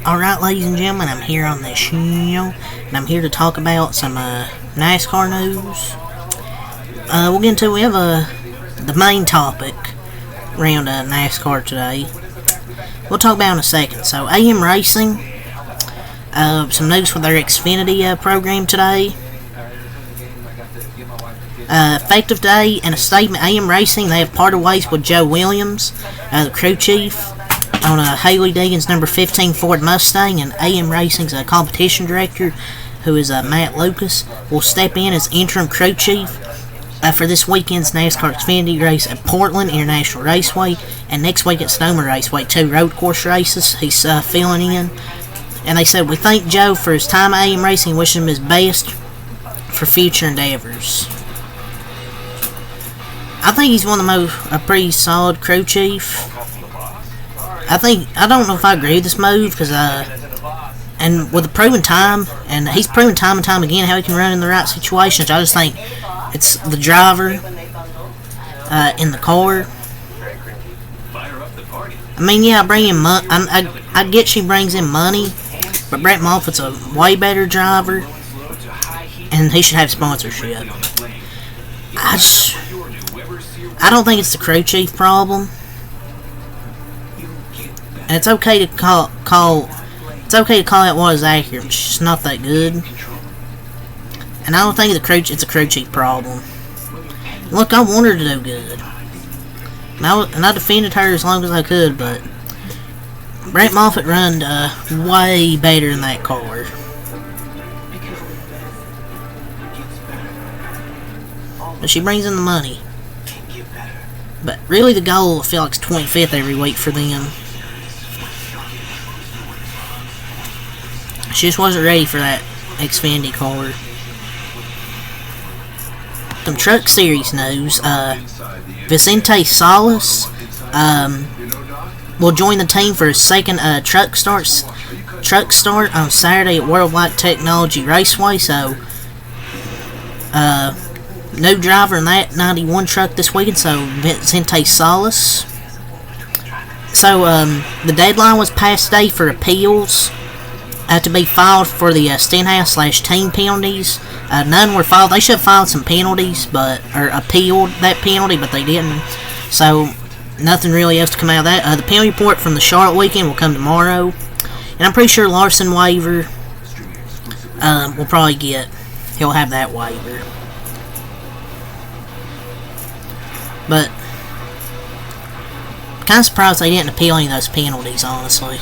Alright, ladies and gentlemen, I'm here on this show, and I'm here to talk about some NASCAR news. We have the main topic around NASCAR today. We'll talk about it in a second. So, AM Racing, some news for their Xfinity program today. Effective day and a statement. AM Racing, they have parted ways with Joe Williams, the crew chief, on Haley Deegan's number 15 Ford Mustang, and AM Racing's competition director, who is Matt Lucas, will step in as interim crew chief for this weekend's NASCAR Xfinity race at Portland International Raceway, and next week at Sonoma Raceway, 2 road course races he's filling in. And they said, "We thank Joe for his time at AM Racing and wish him his best for future endeavors." I think he's one of the a pretty solid crew chief. I don't know if I agree with this move, because and with the proven time, and he's proven time and time again how he can run in the right situations. I just think it's the driver in the car. I mean, yeah, I get she brings in money, but Brett Moffitt's a way better driver, and he should have sponsorship. I don't think it's the crew chief problem. And it's okay to call it what is accurate. It's just not that good. And I don't think it's a crew chief problem. Look, I want her to do good. And I defended her as long as I could, but Brett Moffitt run way better than that car. But she brings in the money. But really the goal, I feel like, is 25th every week for them. She just wasn't ready for that Xfinity car. Some Truck Series news. Vicente Salas will join the team for his second truck start on Saturday at Worldwide Technology Raceway. So, no driver in that 91 truck this weekend. So Vicente Salas. So the deadline was passed today for appeals to be filed for the Stenhouse/team penalties. None were filed. They should have filed some penalties, or appealed that penalty, but they didn't. So nothing really else to come out of that. The penalty report from the Charlotte weekend will come tomorrow, and I'm pretty sure Larson waiver will probably he'll have that waiver. But I'm kind of surprised they didn't appeal any of those penalties, honestly.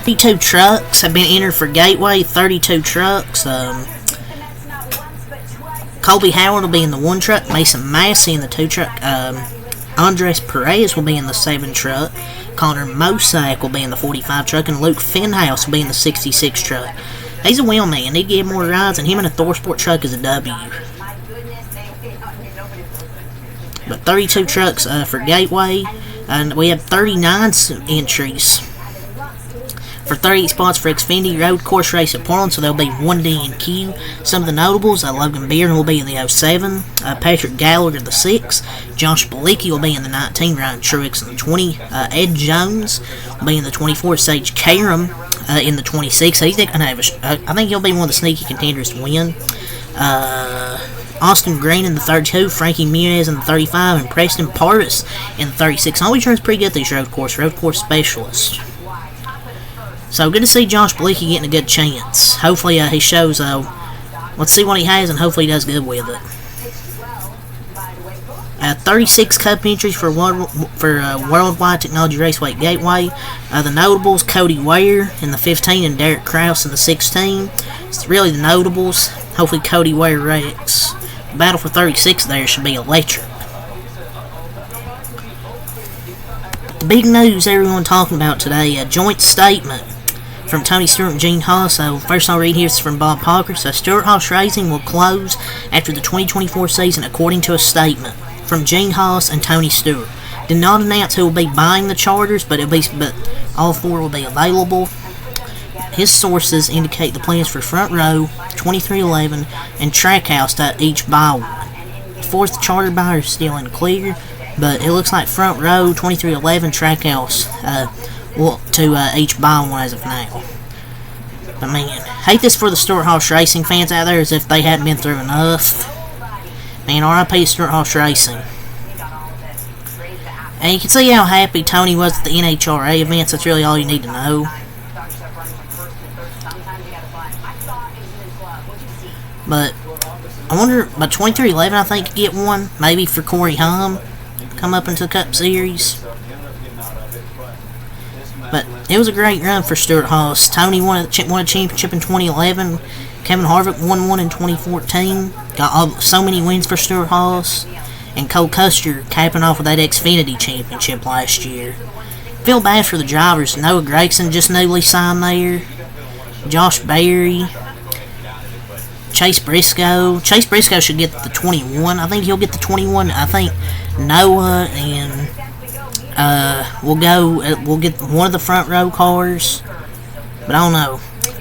32 trucks have been entered for Gateway. 32 trucks. Colby Howard will be in the 1 truck. Mason Massey in the 2 truck. Andres Perez will be in the 7 truck. Connor Mosack will be in the 45 truck. And Luke Fenhouse will be in the 66 truck. He's a wheel man. He'd get more rides, and him in a ThorSport truck is a W. But 32 trucks for Gateway. And we have 39 entries for 38 spots for Xfinity road course race at Portland, so there'll be 1 DNQ. Some of the notables, Logan Bearden will be in the 07, Patrick Gallagher the 6, Josh Bilicki will be in the 19, Ryan Truex in the 20, Ed Jones will be in the 24, Sage Karam in the 26. I think he'll be one of the sneaky contenders to win. Austin Green in the 32, Frankie Muniz in the 35, and Preston Parvis in the 36. Always runs pretty good these road course specialists. So good to see Josh Bilicki getting a good chance. Hopefully he shows, let's see what he has, and hopefully he does good with it. 36 Cup entries for Worldwide Technology Raceway Gateway. The notables, Cody Ware in the 15 and Derek Kraus in the 16. It's really the notables. Hopefully Cody Ware wrecks. The battle for 36 there should be electric. The big news everyone talking about today, a joint statement from Tony Stewart and Gene Haas. So first I'll read here, it's from Bob Parker. So Stewart Haas Racing will close after the 2024 season according to a statement from Gene Haas and Tony Stewart. Did not announce who will be buying the charters, but all 4 will be available. His sources indicate the plans for Front Row, 2311, and Trackhouse to each buy one. The 4th charter buyer is still unclear. But it looks like front row 2311 trackhouse to each buy one as of now. But man, hate this for the Stewart Haas Racing fans out there as if they hadn't been through enough. Man, RIP Stewart Haas Racing. And you can see how happy Tony was at the NHRA events. That's really all you need to know. But I wonder, by 2311 I think you get one. Maybe for Corey Hum. Come up into the Cup Series. But it was a great run for Stewart Haas. Tony won a championship in 2011. Kevin Harvick won one in 2014. Got so many wins for Stewart Haas. And Cole Custer capping off with that Xfinity championship last year. Feel bad for the drivers. Noah Gragson just newly signed there. Josh Berry. Chase Briscoe. Chase Briscoe should get the 21. I think he'll get the 21. I think Noah and we'll get one of the front row cars. But I don't know.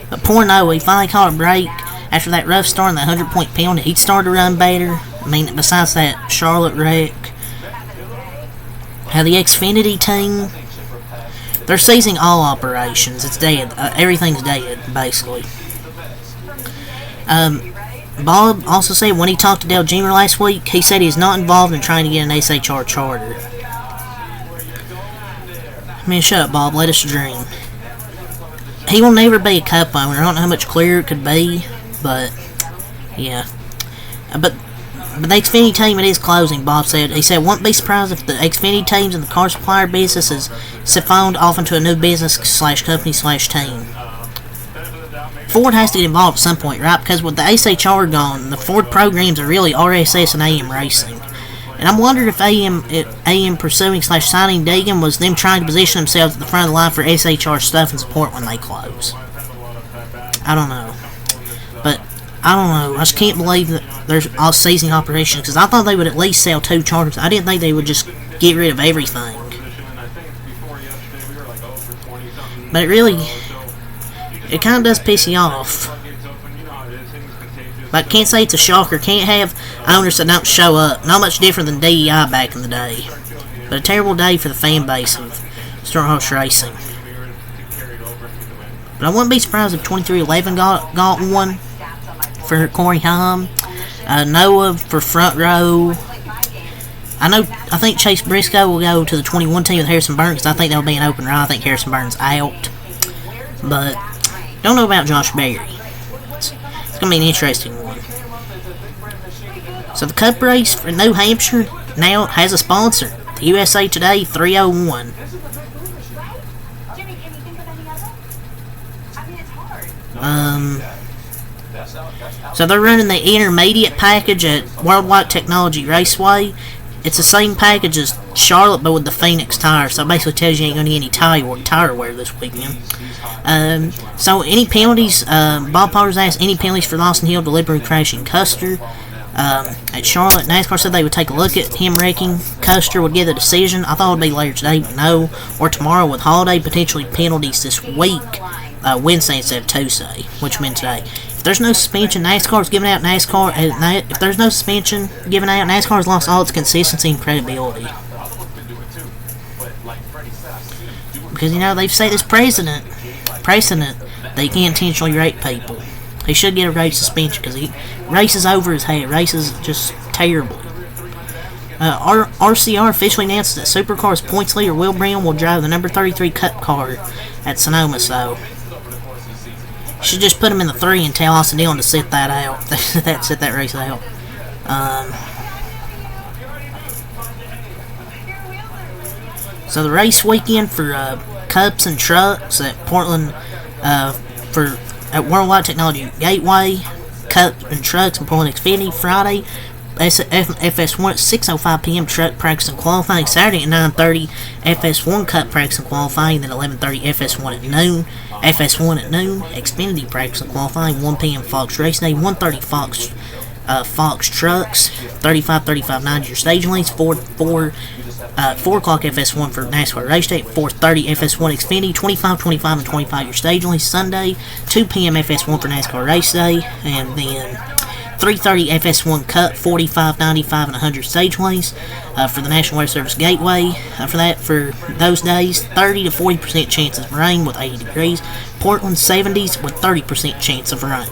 But poor Noah, he finally caught a break after that rough start and that 100-point penalty. He'd started to run better. I mean, besides that Charlotte wreck. How the Xfinity team, they're ceasing all operations. It's dead. Everything's dead, basically. Bob also said when he talked to Dale Jr. last week, he said he's not involved in trying to get an SHR charter. I mean, shut up, Bob. Let us dream. He will never be a Cup owner. I don't know how much clearer it could be, but yeah. But the Xfinity team, it is closing, Bob said. He said, won't be surprised if the Xfinity teams and the car supplier business is siphoned off into a new business / company / team. Ford has to get involved at some point, right? Because with the SHR gone, the Ford programs are really RSS and AM Racing. And I'm wondering if AM pursuing / signing Deegan was them trying to position themselves at the front of the line for SHR stuff and support when they close. I don't know. But, I don't know. I just can't believe that there's all ceasing operations, because I thought they would at least sell 2 charters. I didn't think they would just get rid of everything. But it kind of does piss you off. But I can't say it's a shocker. Can't have owners that don't show up. Not much different than DEI back in the day. But a terrible day for the fan base of Stewart Haas Racing. But I wouldn't be surprised if 2311 got one for Corey Hum. Noah for front row. I think Chase Briscoe will go to the 21 team with Harrison Burns, because I think that'll be an open ride. I think Harrison Burns out. But don't know about Josh Berry. It's going to be an interesting one. So the Cup race for New Hampshire now has a sponsor. The USA Today 301. So they're running the intermediate package at Worldwide Technology Raceway. It's the same package as Charlotte, but with the Phoenix tire. So it basically tells you ain't going to get any tire wear this weekend. So any penalties, Bob Potter's asked any penalties for Lawson Hill delivering crashing Custer. At Charlotte, NASCAR said they would take a look at him wrecking. Custer would get a decision. I thought it would be later today, but no. Or tomorrow with holiday, potentially penalties this week. Wednesday instead of Tuesday, which meant today. If there's no suspension, NASCAR's giving out if there's no suspension given out, NASCAR's lost all its consistency and credibility. Because, they've set this precedent that you can't intentionally rape people. He should get a race suspension because he races over his head, races just terribly. RCR officially announced that Supercars points leader Will Brown will drive the number 33 Cup car at Sonoma, so should just put him in the 3 and tell Austin Dillon to sit that out. Sit that race out. So the race weekend for Cups and Trucks at Portland at Worldwide Technology Gateway, Cups and Trucks in Portland Xfinity Friday. FS1 at 6:05 p.m. truck practice and qualifying. Saturday at 9:30 FS1 Cup practice and qualifying. Then 11:30 FS1 at noon. FS1 at noon. Xfinity practice and qualifying. 1 p.m. Fox Race Day. 1:30 Fox Trucks. 35:90 your stage lanes. 4 o'clock FS1 for NASCAR Race Day. 4:30 FS1 Xfinity. 25 and 25 your stage lanes. Sunday 2 p.m. FS1 for NASCAR Race Day. And then 330 FS1 Cup, 45, 95, and 100 stageways for the National Weather Service Gateway. For those days, 30 to 40% chances of rain with 80 degrees. Portland, 70s with 30% chance of rain.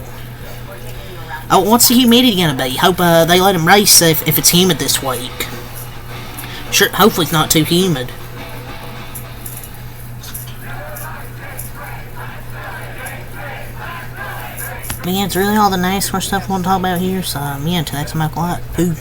What's the humidity going to be? Hope they let them race if it's humid this week. Sure, hopefully it's not too humid. But yeah, it's really all the NASCAR stuff I want to talk about here. So, yeah, until next time, Michael Light. Pooh.